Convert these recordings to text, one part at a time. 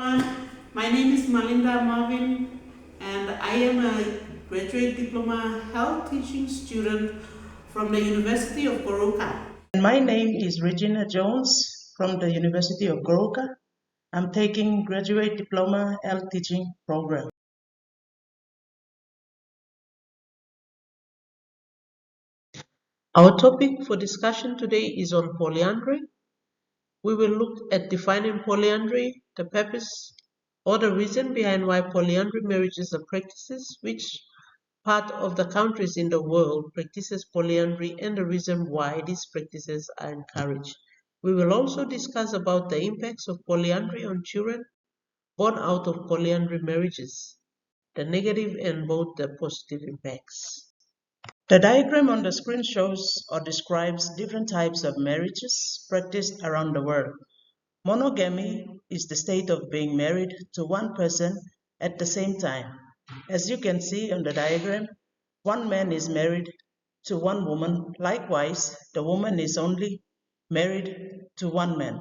My name is Malinda Marvin, and I am a graduate diploma health teaching student from the University of Goroka. And my name is Regina Jones from the University of Goroka. I'm taking graduate diploma health teaching program. Our topic for discussion today is on polyandry. We will look at defining polyandry, the purpose or the reason behind why polyandry marriages are practices, which part of the countries in the world practices polyandry, and the reason why these practices are encouraged. We will also discuss about the impacts of polyandry on children born out of polyandry marriages, the negative and both the positive impacts. The diagram on the screen shows or describes different types of marriages practiced around the world. Monogamy is the state of being married to one person at the same time. As you can see on the diagram, one man is married to one woman. Likewise, the woman is only married to one man.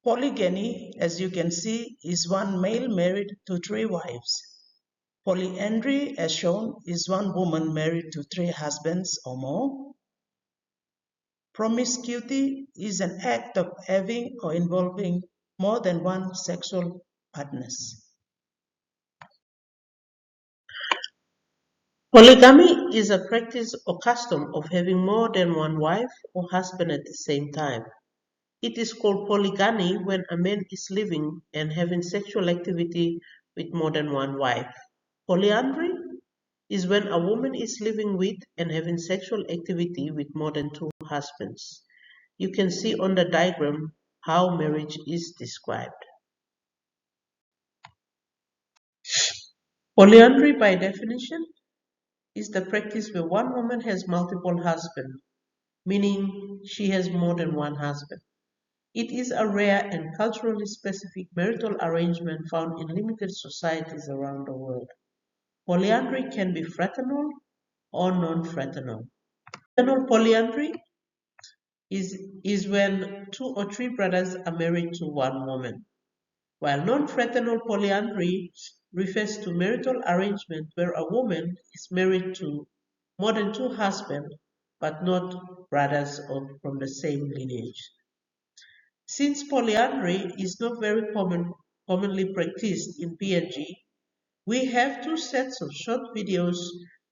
Polygamy, as you can see, is one male married to three wives. Polyandry, as shown, is one woman married to three husbands or more. Promiscuity is an act of having or involving more than one sexual partners. Polygamy is a practice or custom of having more than one wife or husband at the same time. It is called polygamy when a man is living and having sexual activity with more than one wife. Polyandry is when a woman is living with and having sexual activity with more than two husbands. You can see on the diagram how marriage is described. Polyandry, by definition, is the practice where one woman has multiple husbands, meaning she has more than one husband. It is a rare and culturally specific marital arrangement found in limited societies around the world. Polyandry can be fraternal or non-fraternal. Fraternal polyandry is when two or three brothers are married to one woman, while non-fraternal polyandry refers to marital arrangement where a woman is married to more than two husbands but not brothers from the same lineage. Since polyandry is not very commonly practiced in PNG, we have two sets of short videos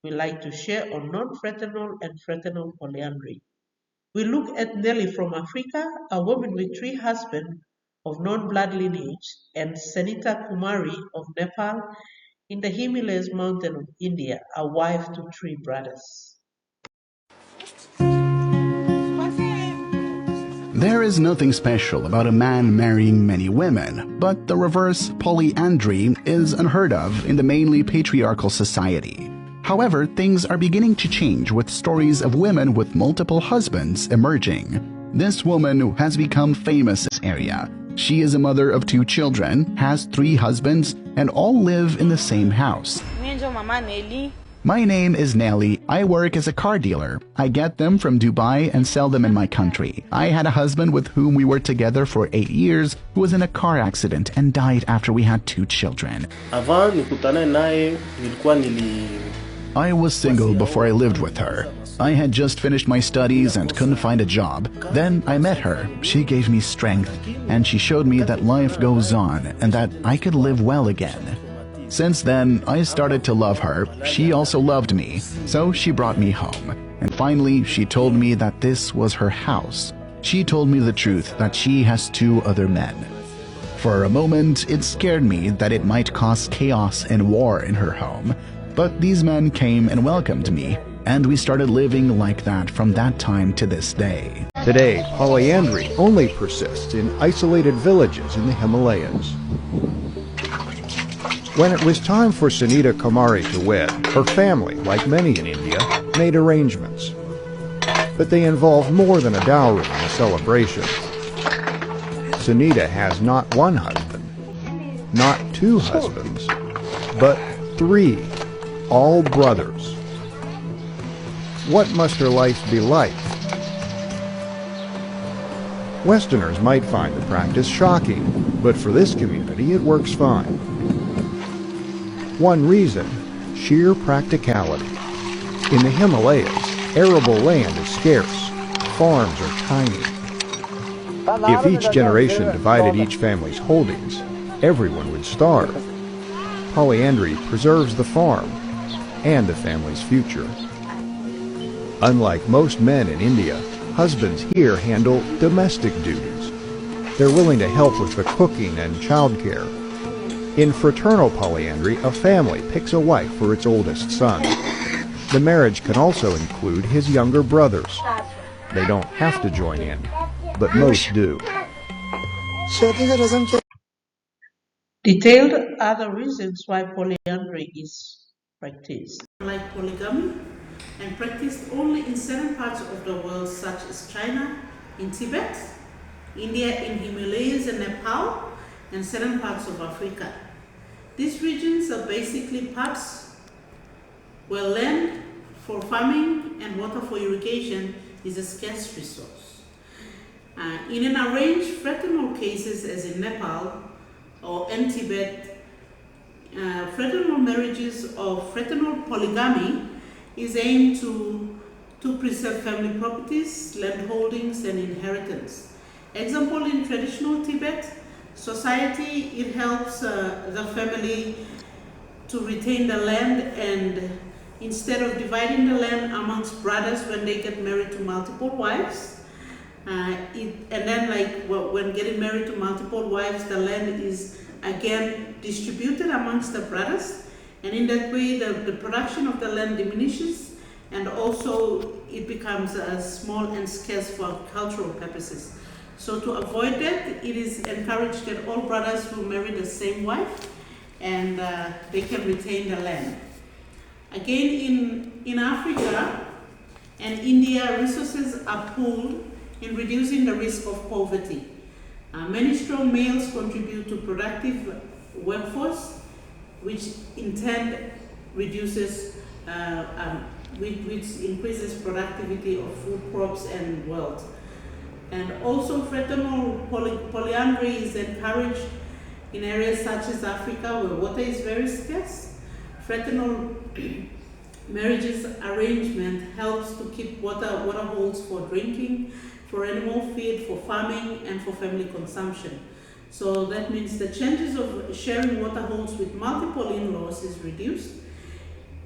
we like to share on non-fraternal and fraternal polyandry. We look at Nelly from Africa, a woman with three husbands of non-blood lineage, and Sanita Kumari of Nepal in the Himalayas mountain of India, a wife to three brothers. There is nothing special about a man marrying many women, but the reverse polyandry is unheard of in the mainly patriarchal society. However, things are beginning to change with stories of women with multiple husbands emerging. This woman who has become famous in this area. She is a mother of two children, has three husbands, and all live in the same house. My name is Nelly. I work as a car dealer. I get them from Dubai and sell them in my country. I had a husband with whom we were together for 8 years who was in a car accident and died after we had two children. I was single before I lived with her. I had just finished my studies and couldn't find a job. Then I met her. She gave me strength, and she showed me that life goes on and that I could live well again. Since then, I started to love her. She also loved me, so she brought me home. And finally, she told me that this was her house. She told me the truth that she has two other men. For a moment, it scared me that it might cause chaos and war in her home. But these men came and welcomed me, and we started living like that from that time to this day. Today, polyandry only persists in isolated villages in the Himalayas. When it was time for Sanita Kumari to wed, her family, like many in India, made arrangements. But they involved more than a dowry in the celebration. Sanita has not one husband, not two husbands, but three, all brothers. What must her life be like? Westerners might find the practice shocking, but for this community it works fine. One reason, sheer practicality. In the Himalayas, arable land is scarce. Farms are tiny. If each generation divided each family's holdings, everyone would starve. Polyandry preserves the farm and the family's future. Unlike most men in India, husbands here handle domestic duties. They're willing to help with the cooking and childcare. In fraternal polyandry, a family picks a wife for its oldest son. The marriage can also include his younger brothers. They don't have to join in, but most do. Detailed other reasons why polyandry is practiced. Like polygamy, and practiced only in certain parts of the world such as China, in Tibet, India in Himalayas and Nepal, and certain parts of Africa. These regions are basically parts where land for farming and water for irrigation is a scarce resource. In an arranged fraternal cases as in Nepal or in Tibet, fraternal marriages or fraternal polygamy is aimed to preserve family properties, land holdings, and inheritance. Example, in traditional Tibet society, it helps the family to retain the land, and instead of dividing the land amongst brothers when they get married to multiple wives, and then when getting married to multiple wives, the land is again distributed amongst the brothers, and in that way the production of the land diminishes, and also it becomes small and scarce for cultural purposes. So to avoid that, it is encouraged that all brothers will marry the same wife, and they can retain the land. Again, in Africa and India, resources are pooled in reducing the risk of poverty. Many strong males contribute to productive workforce, which in turn reduces, which increases productivity of food crops and wealth. And also fraternal polyandry is encouraged in areas such as Africa where water is very scarce. Fraternal marriages arrangement helps to keep water holes for drinking, for animal feed, for farming, and for family consumption. So that means the chances of sharing water holes with multiple in-laws is reduced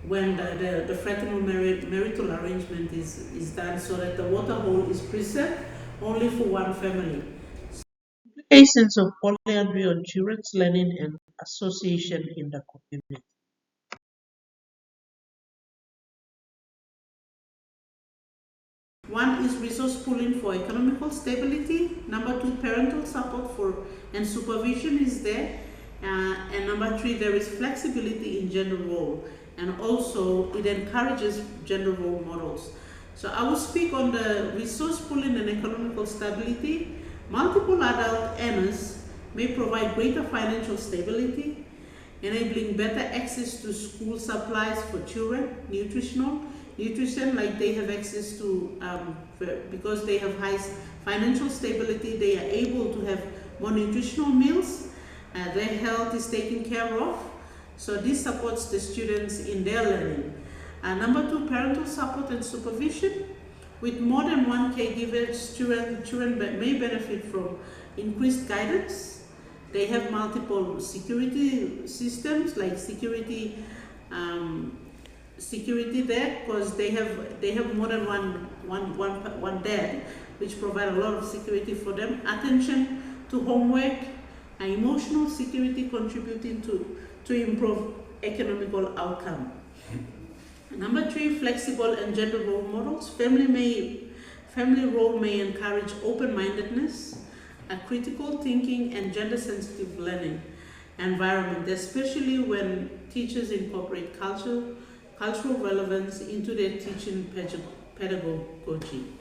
when the fraternal marital arrangement is done, so that the water hole is preserved only for one family. Implications of polyandry on children's learning and association in the community. One is resource pooling for economical stability. Number two, parental support and supervision is there. And number three, there is flexibility in gender role. And also it encourages gender role models. So I will speak on the resource pooling and economical stability. Multiple adult earners may provide greater financial stability, enabling better access to school supplies for children, nutrition, like they have access to, because they have high financial stability, they are able to have more nutritional meals, their health is taken care of, so this supports the students in their learning. Number two, parental support and supervision. With more than one caregiver, children may benefit from increased guidance. They have multiple security systems, like security there, because they have more than one dad, which provide a lot of security for them. Attention to homework and emotional security contributing to improve economical outcome. Number three, flexible and gender role models. Family role may encourage open-mindedness, critical thinking, and gender-sensitive learning environment, especially when teachers incorporate cultural relevance into their teaching pedagogy.